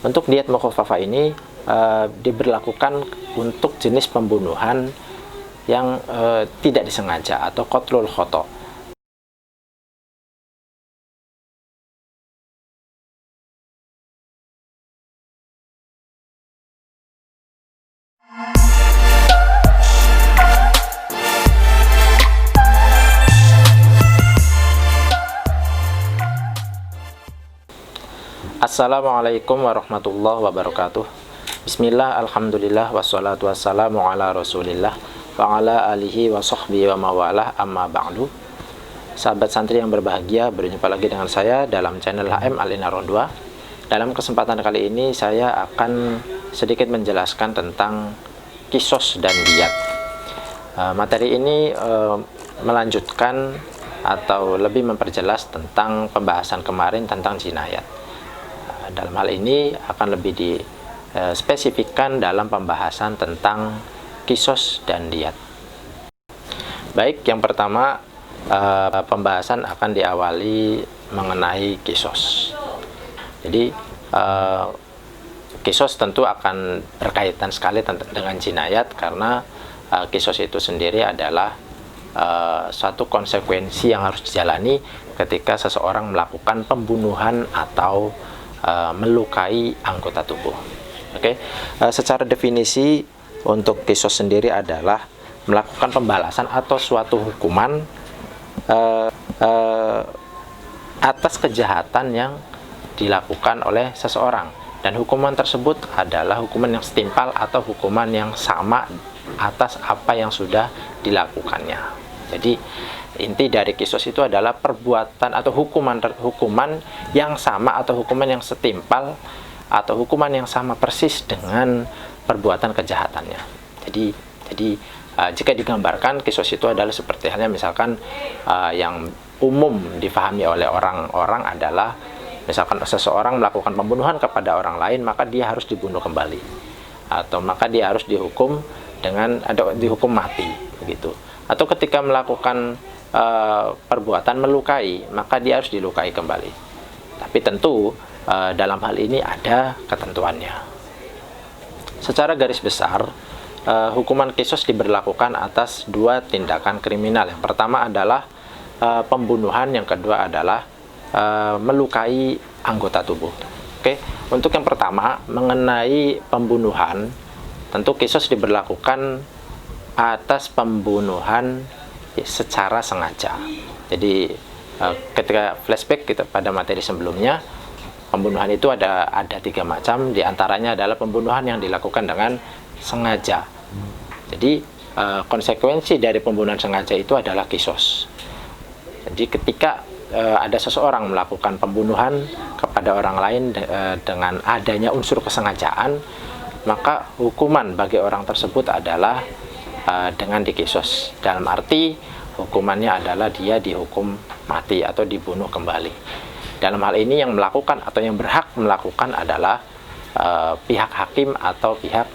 Untuk diat mukhaffafah ini diberlakukan untuk jenis pembunuhan yang tidak disengaja atau qatlul khata'. Assalamualaikum warahmatullahi wabarakatuh. Bismillah, alhamdulillah, wassalatu wassalamu ala rasulillah wa ala alihi wa sahbihi wa mawalah, amma ba'du. Sahabat santri yang berbahagia, berjumpa lagi dengan saya dalam channel HM Al-Inaron 2. Dalam kesempatan kali ini saya akan sedikit menjelaskan tentang kisos dan diyat. Materi ini melanjutkan atau lebih memperjelas tentang pembahasan kemarin tentang jinayat. Dalam hal ini akan lebih dispesifikkan dalam pembahasan tentang kisos dan diyat. Baik, yang pertama pembahasan akan diawali mengenai kisos. Jadi kisos tentu akan berkaitan sekali dengan jinayat, karena kisos itu sendiri adalah suatu konsekuensi yang harus dijalani ketika seseorang melakukan pembunuhan atau melukai anggota tubuh. Oke, secara definisi untuk kisos sendiri adalah melakukan pembalasan atau suatu hukuman atas kejahatan yang dilakukan oleh seseorang, dan hukuman tersebut adalah hukuman yang setimpal atau hukuman yang sama atas apa yang sudah dilakukannya. Jadi inti dari kisos itu adalah perbuatan atau hukuman yang sama atau hukuman yang setimpal atau hukuman yang sama persis dengan perbuatan kejahatannya. Jadi jika digambarkan, kisos itu adalah seperti halnya misalkan yang umum difahami oleh orang-orang adalah misalkan seseorang melakukan pembunuhan kepada orang lain, maka dia harus dibunuh kembali, atau maka dia harus dihukum dihukum mati begitu. Atau ketika melakukan perbuatan melukai, maka dia harus dilukai kembali. Tapi tentu dalam hal ini ada ketentuannya. Secara garis besar, hukuman kisos diberlakukan atas dua tindakan kriminal. Yang pertama adalah pembunuhan, yang kedua adalah melukai anggota tubuh. Oke, untuk yang pertama mengenai pembunuhan, tentu kisos diberlakukan atas pembunuhan secara sengaja. Jadi ketika flashback kita pada materi sebelumnya, pembunuhan itu ada 3 macam. Diantaranya adalah pembunuhan yang dilakukan dengan sengaja. Jadi konsekuensi dari pembunuhan sengaja itu adalah kisos. Jadi ketika ada seseorang melakukan pembunuhan kepada orang lain dengan adanya unsur kesengajaan, maka hukuman bagi orang tersebut adalah dengan dikisos. Dalam arti hukumannya adalah dia dihukum mati atau dibunuh kembali. Dalam hal ini yang melakukan atau yang berhak melakukan adalah pihak hakim atau pihak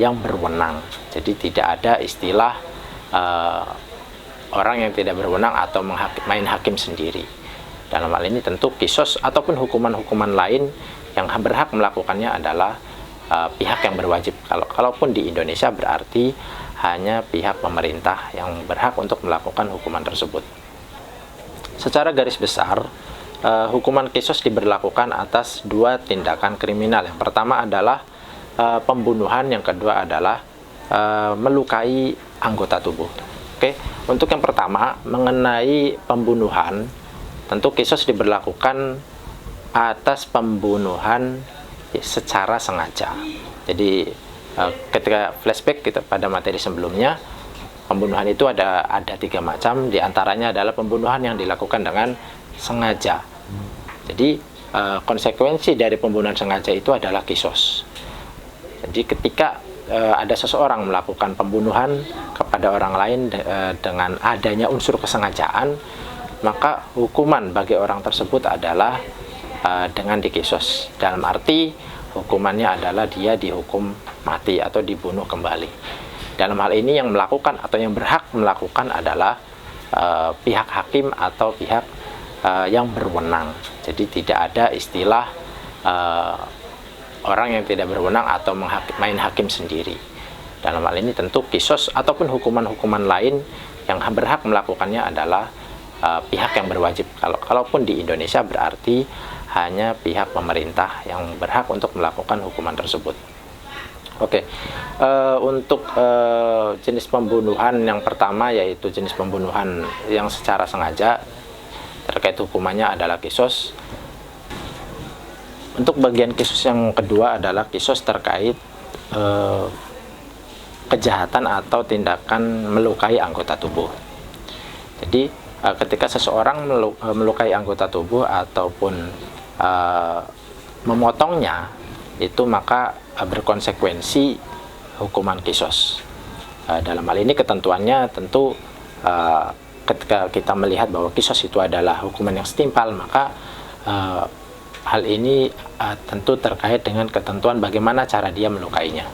yang berwenang. Jadi tidak ada istilah orang yang tidak berwenang atau main hakim sendiri. Dalam hal ini tentu kisos ataupun hukuman-hukuman lain yang berhak melakukannya adalah pihak yang berwajib. Kalaupun di Indonesia berarti hanya pihak pemerintah yang berhak untuk melakukan hukuman tersebut. Secara garis besar, hukuman kisos diberlakukan atas dua tindakan kriminal. Yang pertama adalah pembunuhan, yang kedua adalah melukai anggota tubuh. Oke, untuk yang pertama mengenai pembunuhan, tentu kisos diberlakukan atas pembunuhan secara sengaja. Jadi ketika flashback kita pada materi sebelumnya, pembunuhan itu ada 3 macam. Diantaranya adalah pembunuhan yang dilakukan dengan sengaja. Jadi konsekuensi dari pembunuhan sengaja itu adalah kisos. Jadi ketika ada seseorang melakukan pembunuhan kepada orang lain dengan adanya unsur kesengajaan, maka hukuman bagi orang tersebut adalah dengan dikisos. Dalam arti hukumannya adalah dia dihukum mati atau dibunuh kembali. Dalam hal ini yang melakukan atau yang berhak melakukan adalah pihak hakim atau pihak yang berwenang. Jadi tidak ada istilah orang yang tidak berwenang atau main hakim sendiri. Dalam hal ini tentu kisos ataupun hukuman-hukuman lain yang berhak melakukannya adalah pihak yang berwajib. Kalaupun di Indonesia berarti hanya pihak pemerintah yang berhak untuk melakukan hukuman tersebut. Oke, untuk jenis pembunuhan yang pertama yaitu jenis pembunuhan yang secara sengaja, terkait hukumannya adalah kisos. Untuk bagian kisos yang kedua adalah kisos terkait kejahatan atau tindakan melukai anggota tubuh. Jadi ketika seseorang melukai anggota tubuh ataupun memotongnya, itu maka berkonsekuensi hukuman kisos. Dalam hal ini ketentuannya tentu ketika kita melihat bahwa kisos itu adalah hukuman yang setimpal, maka hal ini tentu terkait dengan ketentuan bagaimana cara dia melukainya.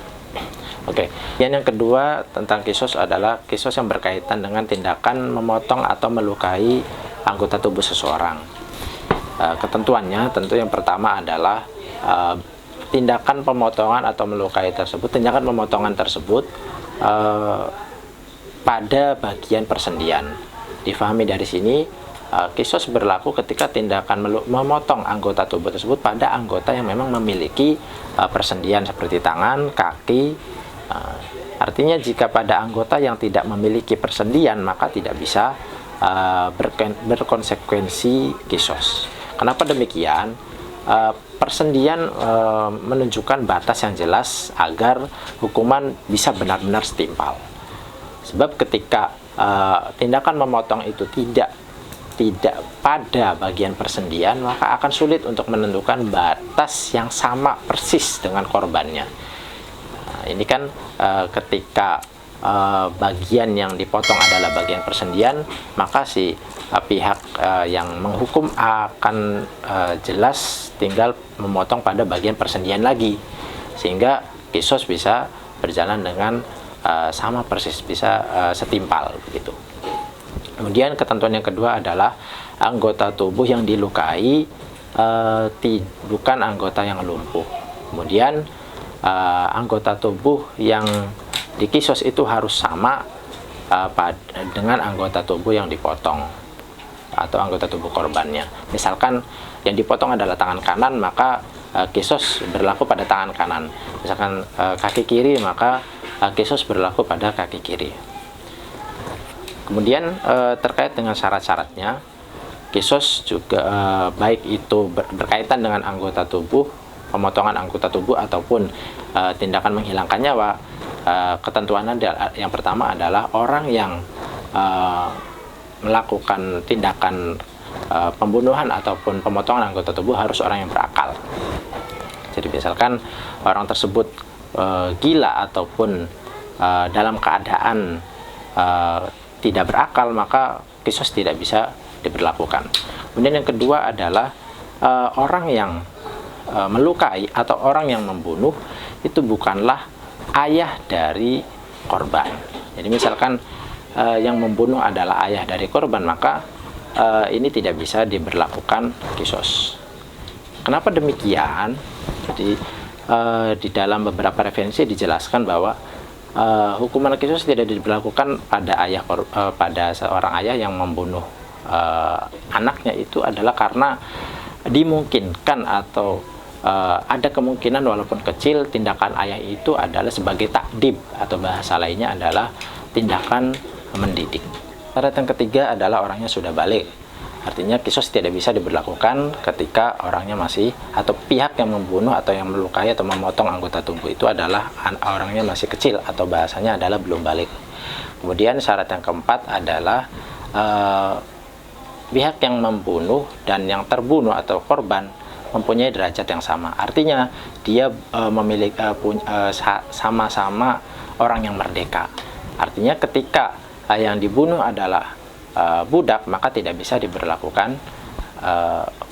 Oke, yang kedua tentang kisos adalah kisos yang berkaitan dengan tindakan memotong atau melukai anggota tubuh seseorang. Ketentuannya tentu yang pertama adalah tindakan pemotongan atau melukai tersebut, tindakan pemotongan tersebut pada bagian persendian. Difahami dari sini, kisos berlaku ketika tindakan memotong anggota tubuh tersebut pada anggota yang memang memiliki persendian seperti tangan, kaki. Artinya jika pada anggota yang tidak memiliki persendian maka tidak bisa berkonsekuensi kisos. Kenapa demikian? Persendian menunjukkan batas yang jelas agar hukuman bisa benar-benar setimpal. Sebab ketika tindakan memotong itu tidak pada bagian persendian, maka akan sulit untuk menentukan batas yang sama persis dengan korbannya. Ini kan ketika bagian yang dipotong adalah bagian persendian, maka si pihak yang menghukum akan jelas tinggal memotong pada bagian persendian lagi, sehingga kisos bisa berjalan dengan sama persis, bisa setimpal begitu. Kemudian ketentuan yang kedua adalah anggota tubuh yang dilukai bukan anggota yang lumpuh. Kemudian anggota tubuh yang dikisos itu harus sama dengan anggota tubuh yang dipotong atau anggota tubuh korbannya. Misalkan yang dipotong adalah tangan kanan, maka kisos berlaku pada tangan kanan. Misalkan kaki kiri, maka kisos berlaku pada kaki kiri. Kemudian terkait dengan syarat-syaratnya, kisos juga baik itu berkaitan dengan anggota tubuh, pemotongan anggota tubuh ataupun tindakan menghilangkan nyawa. Ketentuannya yang pertama adalah orang yang melakukan tindakan pembunuhan ataupun pemotongan anggota tubuh harus orang yang berakal. Jadi misalkan orang tersebut gila ataupun dalam keadaan tidak berakal, maka kisos tidak bisa diberlakukan. Kemudian yang kedua adalah orang yang melukai atau orang yang membunuh itu bukanlah ayah dari korban. Jadi misalkan yang membunuh adalah ayah dari korban, maka ini tidak bisa diberlakukan kisos. Kenapa demikian? Jadi di dalam beberapa referensi dijelaskan bahwa hukuman kisos tidak diberlakukan pada seorang ayah yang membunuh anaknya, itu adalah karena dimungkinkan atau ada kemungkinan walaupun kecil tindakan ayah itu adalah sebagai takdib atau bahasa lainnya adalah tindakan mendidik. Syarat yang ketiga adalah orangnya sudah balik. Artinya kisos tidak bisa diberlakukan ketika orangnya masih, atau pihak yang membunuh atau yang melukai atau memotong anggota tubuh itu adalah orangnya masih kecil atau bahasanya adalah belum balik. Kemudian syarat yang keempat adalah pihak yang membunuh dan yang terbunuh atau korban mempunyai derajat yang sama. Artinya dia memiliki sama-sama orang yang merdeka. Artinya ketika yang dibunuh adalah budak, maka tidak bisa diberlakukan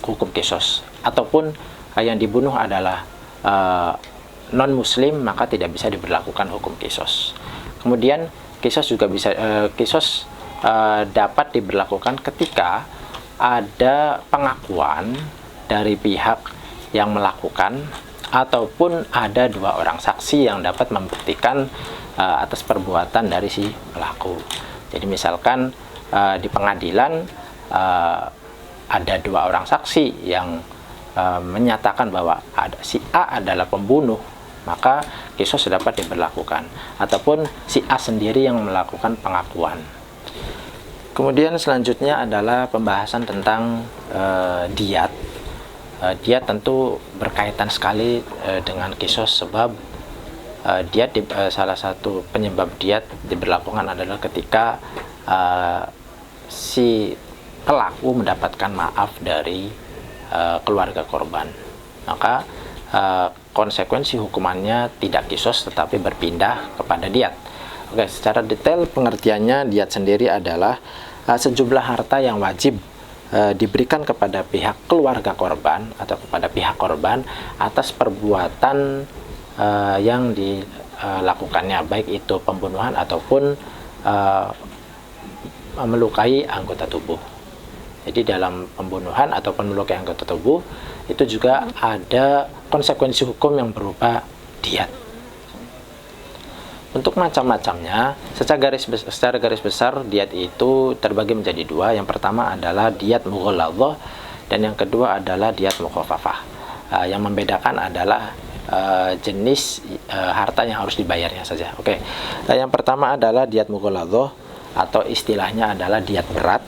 hukum kisos. Ataupun yang dibunuh adalah non muslim, maka tidak bisa diberlakukan hukum kisos. Kemudian kisos juga bisa dapat diberlakukan ketika ada pengakuan dari pihak yang melakukan ataupun ada 2 orang saksi yang dapat membuktikan atas perbuatan dari si pelaku. Jadi misalkan di pengadilan ada 2 orang saksi yang menyatakan bahwa si A adalah pembunuh, maka kisos dapat diberlakukan, ataupun si A sendiri yang melakukan pengakuan. Kemudian selanjutnya adalah pembahasan tentang diat. Diat tentu berkaitan sekali dengan kisos, sebab diat salah satu penyebab diat diberlakukan adalah ketika si pelaku mendapatkan maaf dari keluarga korban, maka konsekuensi hukumannya tidak kisos tetapi berpindah kepada diat. Oke, secara detail pengertiannya, diat sendiri adalah sejumlah harta yang wajib diberikan kepada pihak keluarga korban atau kepada pihak korban atas perbuatan yang dilakukannya, baik itu pembunuhan ataupun melukai anggota tubuh. Jadi dalam pembunuhan ataupun melukai anggota tubuh itu juga ada konsekuensi hukum yang berupa diat. Untuk macam-macamnya, secara garis besar diat itu terbagi menjadi 2. Yang pertama adalah diat mughalladhah dan yang kedua adalah diat mukhaffafah. Yang membedakan adalah jenis harta yang harus dibayarnya saja. Oke. Yang pertama adalah diat mughalladhah atau istilahnya adalah diat berat.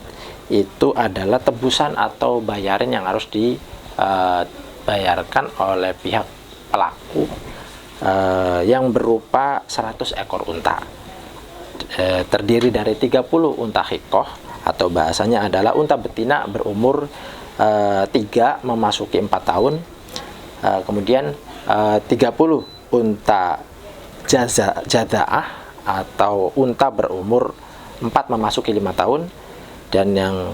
Itu adalah tebusan atau bayaran yang harus dibayarkan oleh pihak pelaku yang berupa 100 ekor unta, terdiri dari 30 unta hikoh atau bahasanya adalah unta betina berumur 3 memasuki 4 tahun, kemudian 30 unta jaza'ah atau unta berumur 4 memasuki 5 tahun, dan yang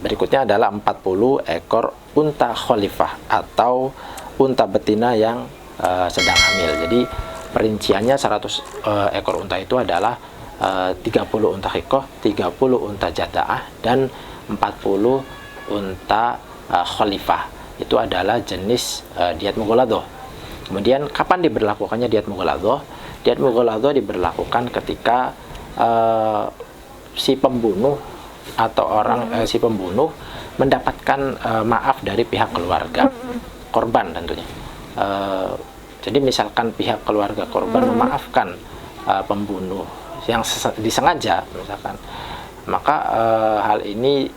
berikutnya adalah 40 ekor unta khalifah atau unta betina yang sedang hamil. Jadi perinciannya 100 ekor unta itu adalah 30 unta hikoh, 30 unta jada'ah, dan 40 unta khalifah. Itu adalah jenis diat mughalladhah. Kemudian kapan diberlakukannya diat mughalladhah? Diat mughalladhah diberlakukan ketika si pembunuh atau si pembunuh mendapatkan maaf dari pihak keluarga korban tentunya. Jadi misalkan pihak keluarga korban memaafkan pembunuh yang disengaja misalkan, maka hal ini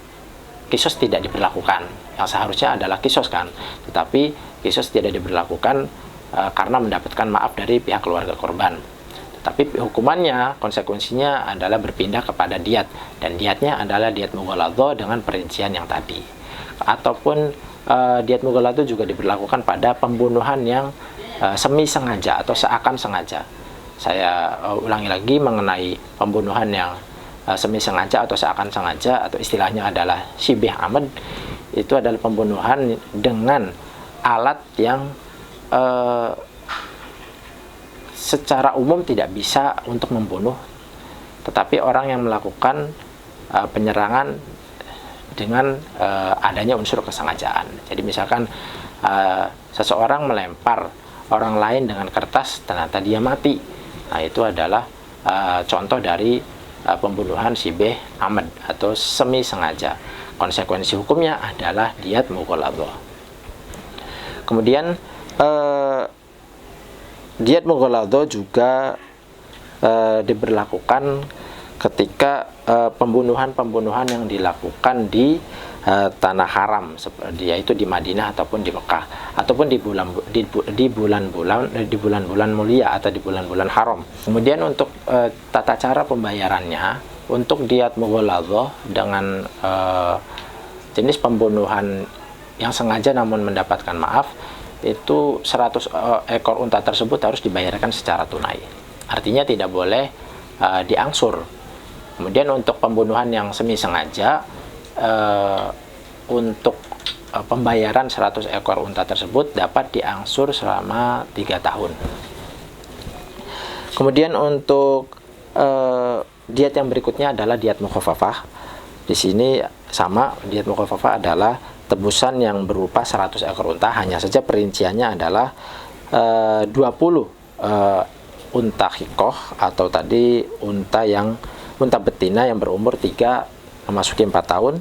kisos tidak diberlakukan. Yang seharusnya adalah kisos kan, tetapi kisos tidak diberlakukan karena mendapatkan maaf dari pihak keluarga korban. Tapi hukumannya, konsekuensinya adalah berpindah kepada diat, dan diatnya adalah diat mughalladhah dengan perincian yang tadi. Ataupun diat mughalladhah juga diberlakukan pada pembunuhan yang semi sengaja atau seakan sengaja. Saya ulangi lagi mengenai pembunuhan yang semi sengaja atau seakan sengaja, atau istilahnya adalah shibih amad. Itu adalah pembunuhan dengan alat yang secara umum tidak bisa untuk membunuh, tetapi orang yang melakukan penyerangan dengan adanya unsur kesengajaan. Jadi misalkan seseorang melempar orang lain dengan kertas, ternyata dia mati. Nah, itu adalah contoh dari pembunuhan shibih amad atau semi sengaja. Konsekuensi hukumnya adalah diat mughalladhah. Kemudian diat mughalladhah juga diberlakukan ketika pembunuhan-pembunuhan yang dilakukan di tanah haram, yaitu di Madinah ataupun di Mekah, ataupun di bulan-bulan mulia atau di bulan-bulan haram. Kemudian untuk tata cara pembayarannya, untuk diat mughalladhah dengan jenis pembunuhan yang sengaja namun mendapatkan maaf, itu 100 ekor unta tersebut harus dibayarkan secara tunai. Artinya tidak boleh diangsur. Kemudian untuk pembunuhan yang semi sengaja, untuk pembayaran 100 ekor unta tersebut dapat diangsur selama 3 tahun. Kemudian untuk diat yang berikutnya adalah diat mukhaffafah. Di sini sama, diat mukhaffafah adalah tebusan yang berupa 100 ekor unta. Hanya saja perinciannya adalah 20 unta hikoh atau tadi unta betina yang berumur 3 memasuki 4 tahun,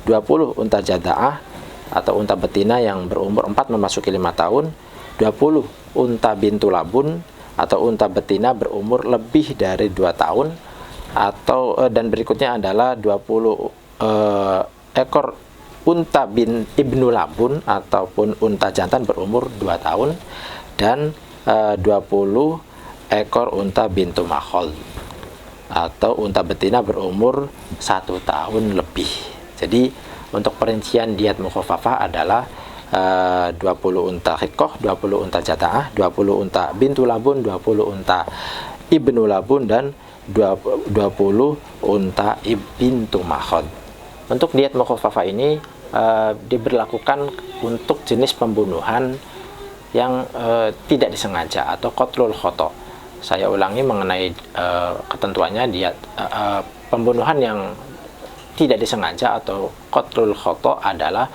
20 unta jadaah atau unta betina yang berumur 4 memasuki 5 tahun, 20 unta bintu labun atau unta betina berumur lebih dari 2 tahun, atau dan berikutnya adalah 20 ekor unta ibnu labun ataupun unta jantan berumur 2 tahun, dan 20 ekor unta bintu makhol atau unta betina berumur 1 tahun lebih. Jadi untuk perincian diat mukhafafah adalah 20 unta hikoh, 20 unta jataah, 20 unta bintu labun, 20 unta ibnu labun, dan 20 unta bintu makhod. Untuk diat mukhafafah ini diberlakukan untuk jenis pembunuhan yang tidak disengaja atau qatlul khoto. Saya ulangi mengenai ketentuannya. Diat pembunuhan yang tidak disengaja atau qatlul khoto adalah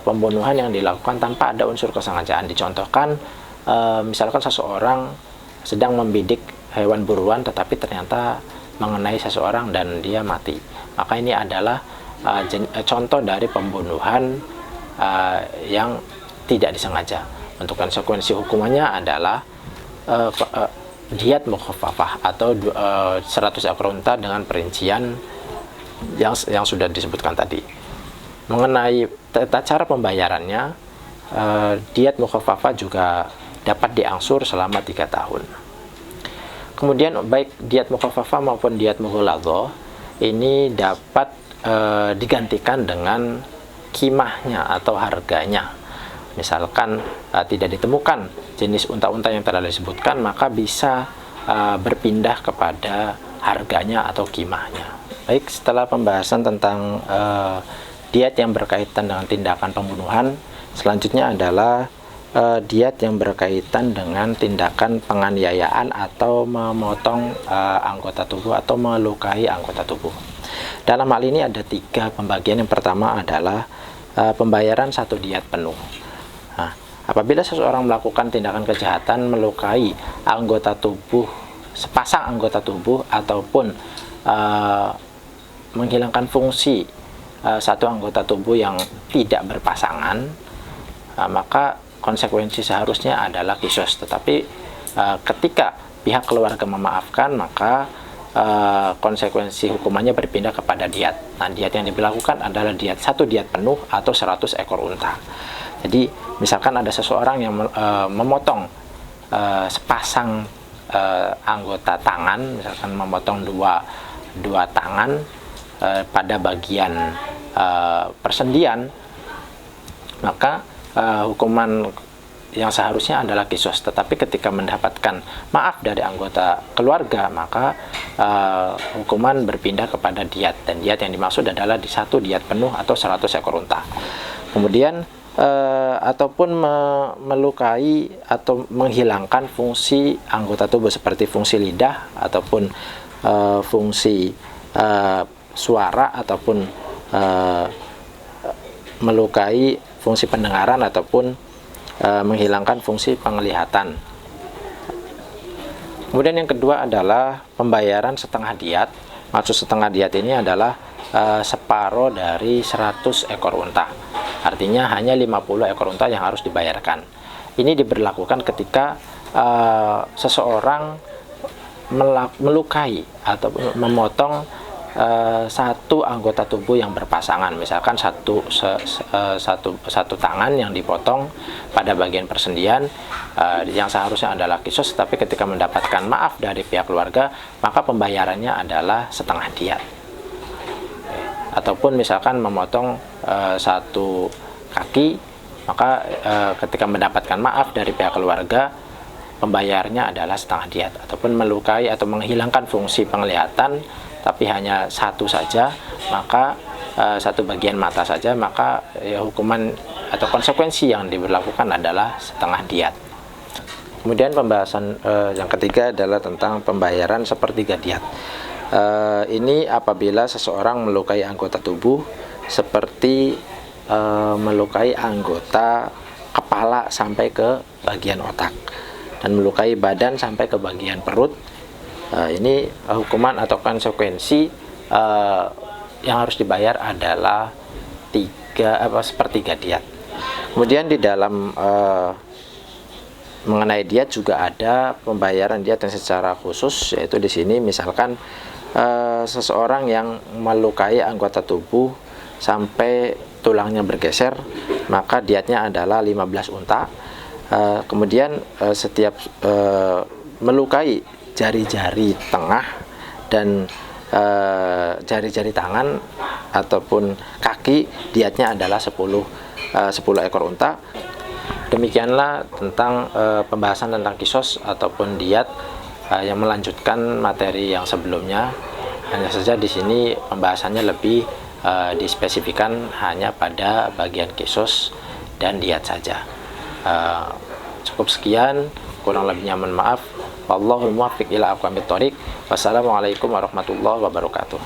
pembunuhan yang dilakukan tanpa ada unsur kesengajaan. Dicontohkan misalkan seseorang sedang membidik hewan buruan tetapi ternyata mengenai seseorang dan dia mati, maka ini adalah contoh dari pembunuhan yang tidak disengaja. Untuk konsekuensi hukumannya adalah diat mukhafafah atau 100 ekor unta dengan perincian yang sudah disebutkan tadi. Mengenai tata cara pembayarannya, diat mukhafafah juga dapat diangsur selama 3 tahun. Kemudian baik diat mukhafafah maupun diat mughaladzah ini dapat digantikan dengan kimahnya atau harganya. Misalkan tidak ditemukan jenis unta-unta yang telah disebutkan, maka bisa berpindah kepada harganya atau kimahnya. Baik, setelah pembahasan tentang diat yang berkaitan dengan tindakan pembunuhan, selanjutnya adalah diat yang berkaitan dengan tindakan penganiayaan atau memotong anggota tubuh atau melukai anggota tubuh. Dalam hal ini ada 3 pembagian. Yang pertama adalah pembayaran 1 diat penuh. Nah, apabila seseorang melakukan tindakan kejahatan melukai anggota tubuh, sepasang anggota tubuh, ataupun menghilangkan fungsi satu anggota tubuh yang tidak berpasangan, maka konsekuensi seharusnya adalah qisas. Tetapi ketika pihak keluarga memaafkan, maka konsekuensi hukumannya berpindah kepada diat. Nah, diat yang diberlakukan adalah diat 1 diat penuh atau 100 ekor unta. Jadi misalkan ada seseorang yang memotong sepasang anggota tangan, misalkan memotong dua tangan pada bagian persendian, maka hukuman yang seharusnya adalah qisas. Tetapi ketika mendapatkan maaf dari anggota keluarga, maka hukuman berpindah kepada diat, dan diat yang dimaksud adalah di 1 diat penuh atau 100 ekor unta. Kemudian ataupun melukai atau menghilangkan fungsi anggota tubuh seperti fungsi lidah ataupun fungsi suara, ataupun melukai fungsi pendengaran, ataupun menghilangkan fungsi penglihatan. Kemudian yang kedua adalah pembayaran setengah diat. Maksud setengah diat ini adalah separuh dari 100 ekor unta. Artinya hanya 50 ekor unta yang harus dibayarkan. Ini diberlakukan ketika seseorang melukai atau memotong satu anggota tubuh yang berpasangan. Misalkan satu tangan yang dipotong pada bagian persendian, yang seharusnya adalah qisas, tapi ketika mendapatkan maaf dari pihak keluarga, maka pembayarannya adalah setengah diat. Ataupun misalkan memotong satu kaki, maka ketika mendapatkan maaf dari pihak keluarga, pembayarnya adalah setengah diat. Ataupun melukai atau menghilangkan fungsi penglihatan tapi hanya satu saja, maka satu bagian mata saja, maka hukuman atau konsekuensi yang diberlakukan adalah setengah diat. Kemudian pembahasan yang ketiga adalah tentang pembayaran sepertiga diat. Ini apabila seseorang melukai anggota tubuh seperti melukai anggota kepala sampai ke bagian otak, dan melukai badan sampai ke bagian perut, ini hukuman atau konsekuensi yang harus dibayar adalah sepertiga diat. Kemudian di dalam mengenai diat juga ada pembayaran diat yang secara khusus, yaitu di sini misalkan seseorang yang melukai anggota tubuh sampai tulangnya bergeser, maka diatnya adalah 15 unta. Kemudian setiap melukai jari-jari tengah dan jari-jari tangan ataupun kaki, diatnya adalah 10 ekor unta. Demikianlah tentang pembahasan tentang kisos ataupun diat yang melanjutkan materi yang sebelumnya. Hanya saja di sini pembahasannya lebih dispesifikan hanya pada bagian kisos dan diat saja. Cukup sekian, kurang lebihnya mohon maaf. Wallahul muwaffiq ila aqwamit thoriq. Wassalamualaikum warahmatullahi wabarakatuh.